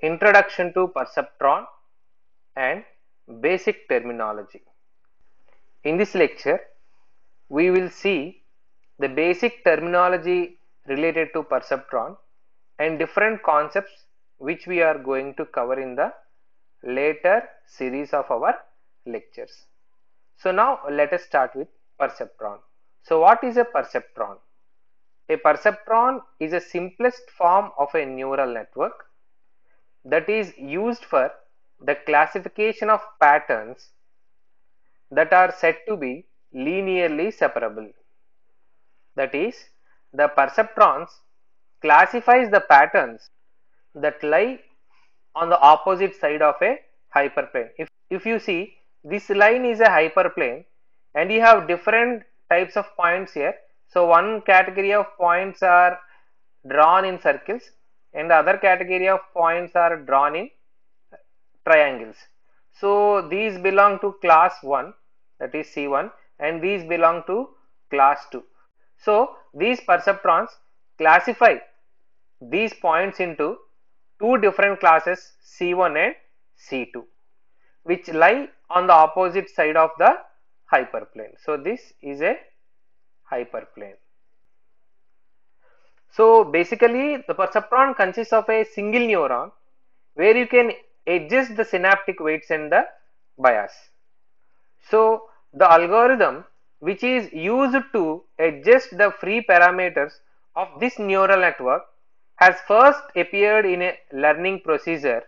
Introduction to Perceptron and Basic Terminology. In this lecture, we will see the basic terminology related to perceptron and different concepts which we are going to cover in the later series of our lectures. So now let us start with perceptron. So what is a perceptron? A perceptron is a simplest form of a neural network that is used for the classification of patterns that are said to be linearly separable. That is, the perceptrons classifies the patterns that lie on the opposite side of a hyperplane. If you see, this line is a hyperplane and you have different types of points here. So one category of points are drawn in circles and the other category of points are drawn in triangles. So these belong to class 1, that is C1, and these belong to class 2. So these perceptrons classify these points into two different classes, C1 and C2, which lie on the opposite side of the hyperplane. So this is a hyperplane. So basically the perceptron consists of a single neuron where you can adjust the synaptic weights and the bias. So the algorithm which is used to adjust the free parameters of this neural network has first appeared in a learning procedure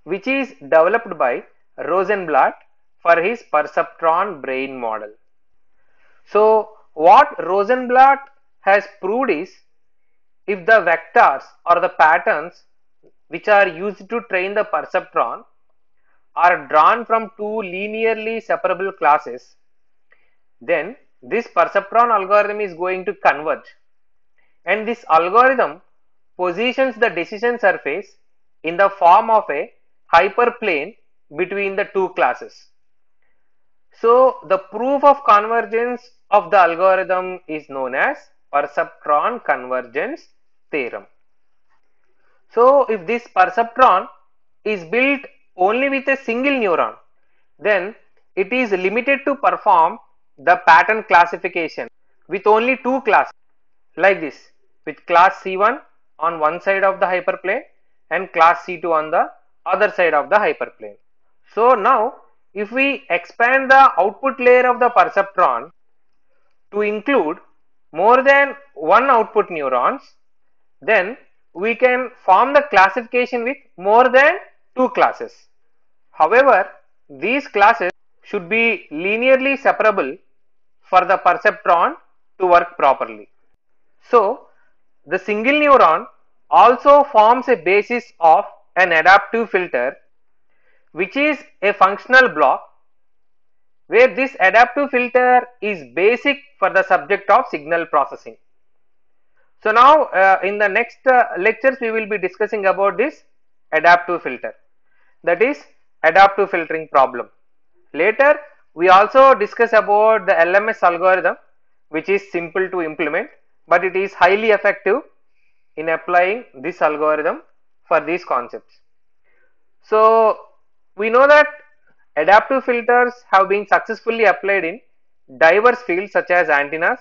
which is developed by Rosenblatt for his perceptron brain model. So what Rosenblatt has proved is, if the vectors or the patterns which are used to train the perceptron are drawn from two linearly separable classes, then this perceptron algorithm is going to converge, and this algorithm positions the decision surface in the form of a hyperplane between the two classes. So the proof of convergence of the algorithm is known as perceptron convergence theorem. So if this perceptron is built only with a single neuron, then it is limited to perform the pattern classification with only two classes, like this, with class C1 on one side of the hyperplane and class C2 on the other side of the hyperplane. So now if we expand the output layer of the perceptron to include more than one output neurons, then we can form the classification with more than two classes. However, these classes should be linearly separable for the perceptron to work properly. So the single neuron also forms a basis of an adaptive filter, which is a functional block where this adaptive filter is basic for the subject of signal processing. So now in the next lectures we will be discussing about this adaptive filter, that is adaptive filtering problem. Later we also discuss about the LMS algorithm, which is simple to implement, but it is highly effective in applying this algorithm for these concepts. So we know that adaptive filters have been successfully applied in diverse fields such as antennas,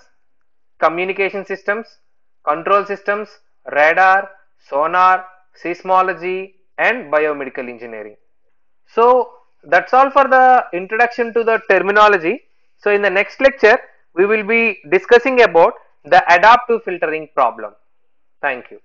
communication systems, control systems, radar, sonar, seismology and biomedical engineering. So that's all for the introduction to the terminology. So in the next lecture we will be discussing about the adaptive filtering problem. Thank you.